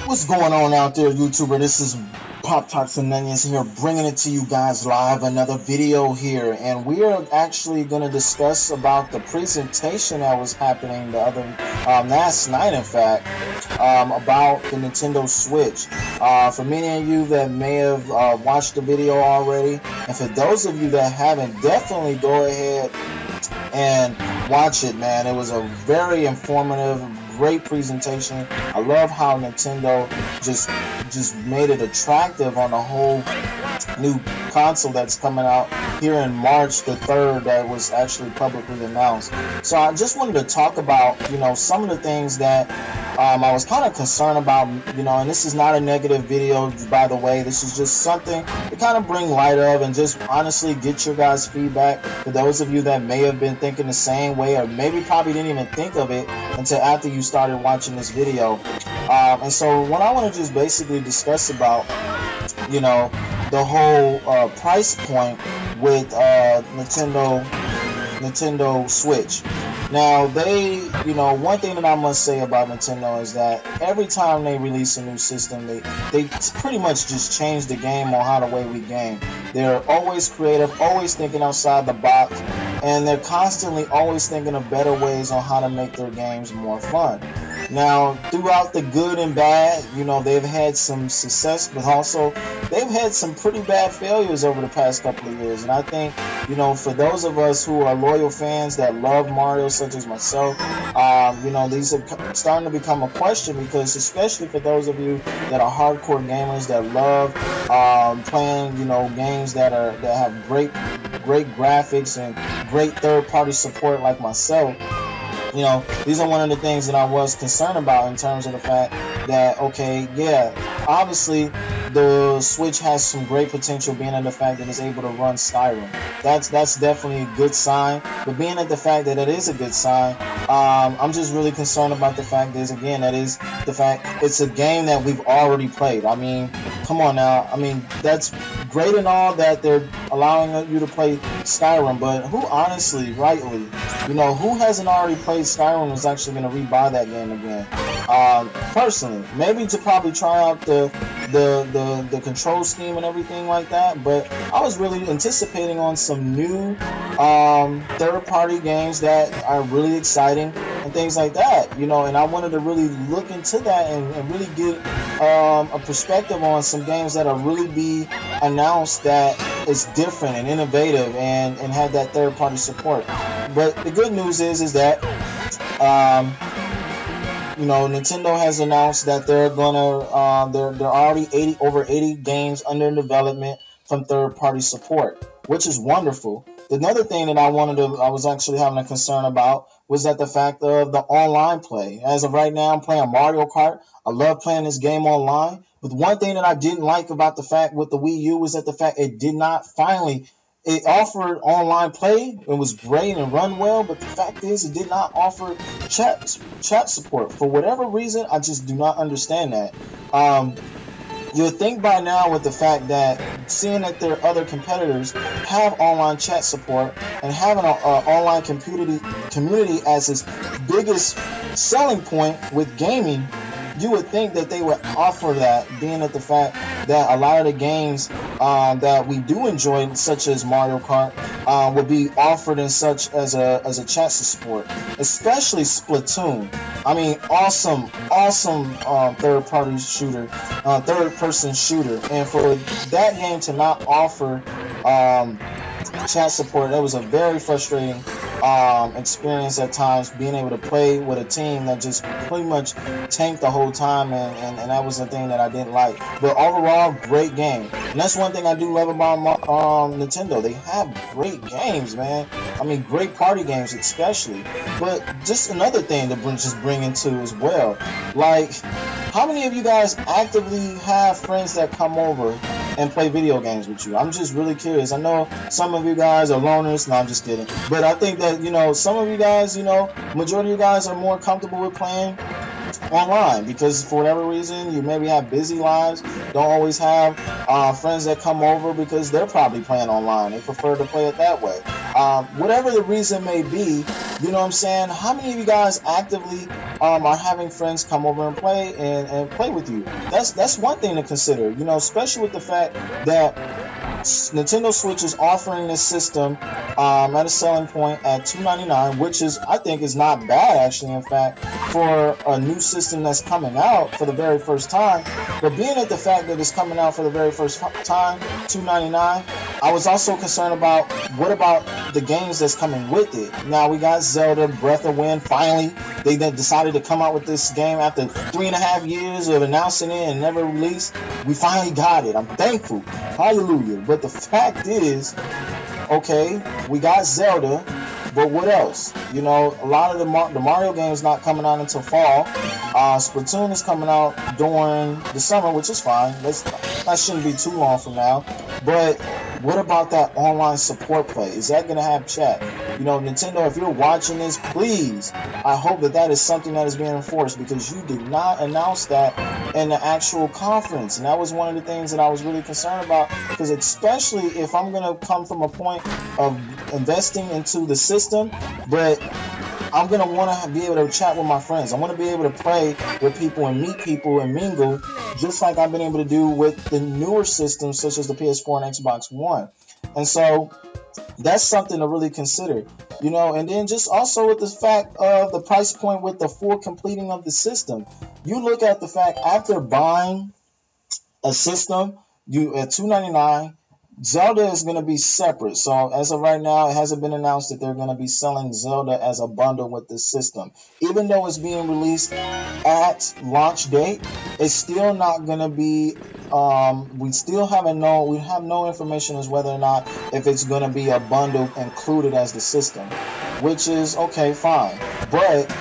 What's going on out there, YouTuber? This is Pop Tarts and Onions here, bringing it to you guys live. Another video here, and we are actually going to discuss about the presentation that was happening the other last night, in fact, about the Nintendo Switch. For many of you that may have watched the video already, and for those of you that haven't, definitely go ahead and watch it, man. It was a very informative, great presentation. I love how Nintendo just made it attractive on the whole new console that's coming out here in March the 3rd that was actually publicly announced. So I just wanted to talk about, some of the things that I was kind of concerned about, and this is not a negative video, by the way. This is just something to kind of bring light of and just honestly get your guys' feedback. For those of you that may have been thinking the same way, or maybe probably didn't even think of it until after you started watching this video. And so what I want to just basically discuss about, the whole price point with Nintendo Switch. Now, one thing that I must say about Nintendo is that every time they release a new system, they pretty much just change the game on how the way we game. They're always creative, always thinking outside the box, and they're constantly always thinking of better ways on how to make their games more fun. Now, throughout the good and bad, they've had some success, but also they've had some pretty bad failures over the past couple of years. And I think, for those of us who are loyal fans that love Mario, such as myself, these are starting to become a question, because especially for those of you that are hardcore gamers that love playing, games that have great graphics and great third-party support like myself. These are one of the things that I was concerned about in terms of the fact that, obviously the Switch has some great potential, being in the fact that it's able to run Skyrim. That's definitely a good sign. But being at the fact that it is a good sign, I'm just really concerned about the fact is, again, that is the fact it's a game that we've already played. I mean, come on now. I mean, that's great and all that they're allowing you to play Skyrim, but who honestly, rightly, who hasn't already played Skyrim is actually going to rebuy that game again? Personally, maybe to probably try out the control scheme and everything like that, but I was really anticipating on some new third-party games that are really exciting and things like that, and I wanted to really look into that and really get a perspective on some games that'll really be announced that is different and innovative and have that third-party support. But the good news is that Nintendo has announced that they're gonna they're already over 80 games under development from third-party support, which is wonderful. Another thing that I was actually having a concern about was that the fact of the online play. As of right now, I'm playing Mario Kart. I love playing this game online. But one thing that I didn't like about the fact with the Wii U was that the fact it did not it offered online play. It was great and run well, but the fact is it did not offer chat support. For whatever reason, I just do not understand that. You would think by now, with the fact that seeing that their other competitors have online chat support and having an online community as its biggest selling point with gaming, you would think that they would offer that, being at the fact that a lot of the games that we do enjoy, such as Mario Kart, would be offered in such as a chat support, especially Splatoon. I mean, awesome third-person shooter, and for that game to not offer chat support, that was a very frustrating experience at times, being able to play with a team that just pretty much tanked the whole time, and that was the thing that I didn't like. But overall, great game. And that's one thing I do love about Nintendo. They have great games, man. I mean, great party games especially. But just another thing to bring into as well, like, how many of you guys actively have friends that come over and play video games with you? I'm just really curious. I know some of you guys are loners. No, I'm just kidding. But I think that, some of you guys, majority of you guys are more comfortable with playing online, because for whatever reason you maybe have busy lives, don't always have friends that come over because they're probably playing online. They prefer to play it that way. whatever the reason may be, you know what I'm saying? How many of you guys actively are having friends come over and play and play with you? That's one thing to consider, you know, especially with the fact that Nintendo Switch is offering this system at a selling point at $299, which is, I think, is not bad actually. In fact, for a new system that's coming out for the very first time. But being at the fact that it's coming out for the very first time, $299, I was also concerned about what about the games that's coming with it. Now we got Zelda Breath of Wind. Finally, they then decided to come out with this game after 3.5 years of announcing it and never released. We finally got it. I'm thankful. Hallelujah. But the fact is, okay, we got Zelda, but what else? You know, a lot of the Mario games not coming out until fall. Splatoon is coming out during the summer, which is fine. That shouldn't be too long from now. But what about that online support play? Is that going to have chat? You know, Nintendo, if you're watching this, please, I hope that is something that is being enforced, because you did not announce that in the actual conference. And that was one of the things that I was really concerned about, because especially if I'm going to come from a point of investing into the system, but I'm going to want to be able to chat with my friends. I want to be able to play with people and meet people and mingle, just like I've been able to do with the newer systems such as the PS4 and Xbox One. And so that's something to really consider, you know. And then just also with the fact of the price point with the full completing of the system. You look at the fact, after buying a system, you at $299, Zelda is going to be separate. So as of right now, it hasn't been announced that they're going to be selling Zelda as a bundle with the system. Even though it's being released at launch date, it's still not going to be, we have no information as whether or not if it's going to be a bundle included as the system, which is okay, fine. But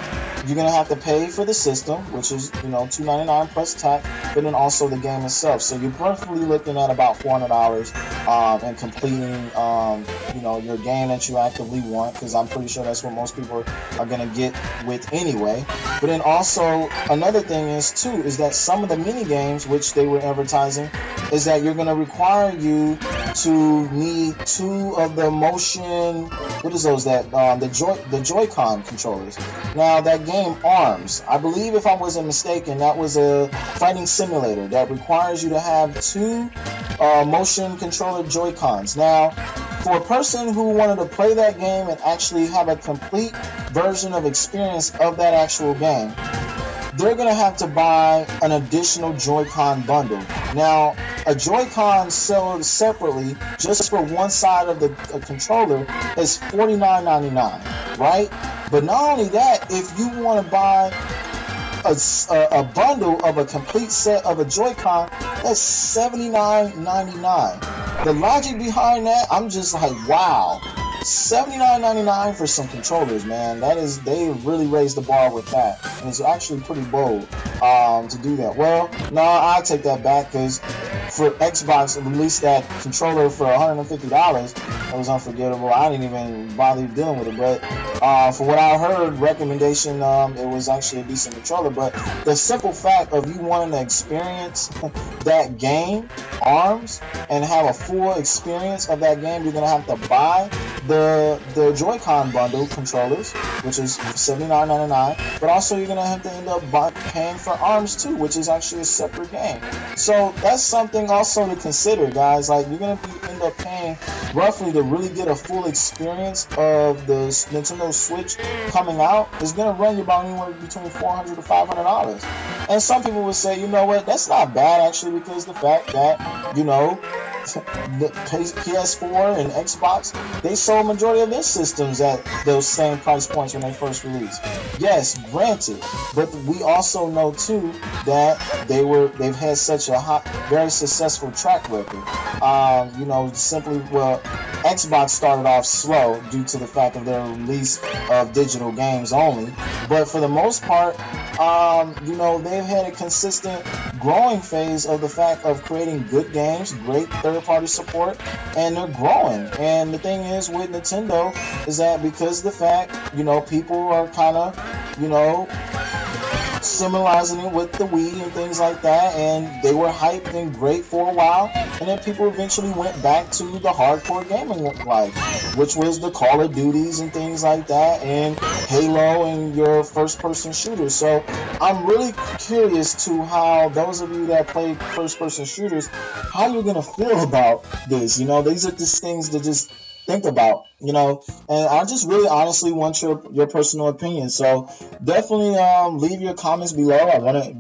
you're going to have to pay for the system, which is, you know, $299 plus tax, but then also the game itself. So you're roughly looking at about $400 and completing, you know, your game that you actively want, because I'm pretty sure that's what most people are going to get with anyway. But then also another thing is that some of the mini games, which they were advertising, is that you're going to require you to need 2 of the motion, what is those, that the Joy-Con controllers. Now that game ARMS, I believe if I wasn't mistaken, that was a fighting simulator that requires you to have 2 motion controller Joy-Cons. Now, for a person who wanted to play that game and actually have a complete version of experience of that actual game, they're going to have to buy an additional Joy-Con bundle. Now, a Joy-Con sold separately just for one side of the controller is $49.99, right? But not only that, if you want to buy a bundle of a complete set of a Joy-Con, that's $79.99. The logic behind that, I'm just like, wow. $79.99 for some controllers, man. They really raised the bar with that, and it's actually pretty bold to do that. Well, no, I take that back, because for Xbox to release that controller for $150, that was unforgettable. I didn't even bother dealing with it, but for what I heard, recommendation, it was actually a decent controller. But the simple fact of you wanting to experience that game, ARMS, and have a full experience of that game, you're gonna have to buy the Joy-Con bundle controllers, which is $79.99, but also you're gonna have to end up paying for ARMS too, which is actually a separate game. So that's something also to consider, guys. Like, you're gonna end up paying roughly to really get a full experience of the Nintendo Switch coming out. Is gonna run you about anywhere between $400 to $500. And some people would say, you know what, that's not bad actually, because the fact that, you know, the PS4 and Xbox, they sold majority of their systems at those same price points when they first released. Yes, granted, but we also know too that they've had such a very successful track record. You know, Xbox started off slow due to the fact of their release of digital games only, but for the most part, you know, they've had a consistent growing phase of the fact of creating good games, great third-party support, and they're growing. And the thing is with Nintendo is that because of the fact, you know, people are kind of, you know, symbolizing it with the Wii and things like that, and they were hyped and great for a while, and then people eventually went back to the hardcore gaming life, which was the Call of Duties and things like that, and Halo and your first-person shooters. So I'm really curious to how those of you that play first-person shooters, how you're gonna feel about this. You know, these are just things to just think about, you know, and I just really honestly want your personal opinion. So definitely leave your comments below. I want to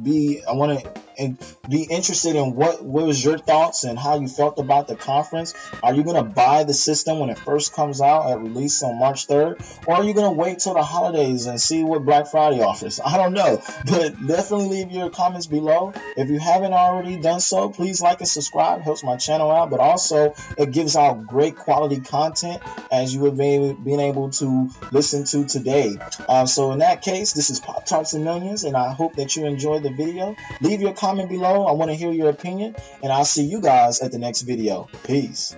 be interested in what was your thoughts and how you felt about the conference. Are you gonna buy the system when it first comes out at release on March 3rd, or are you gonna wait till the holidays and see what Black Friday offers? I don't know, but definitely leave your comments below. If you haven't already done so, please like and subscribe. It helps my channel out, but also it gives out great quality content as you have been able to listen to today. So in that case, this is Pop Tarts and Millions, and I hope that you enjoyed the video. Leave your comment below. I want to hear your opinion, and I'll see you guys at the next video. Peace.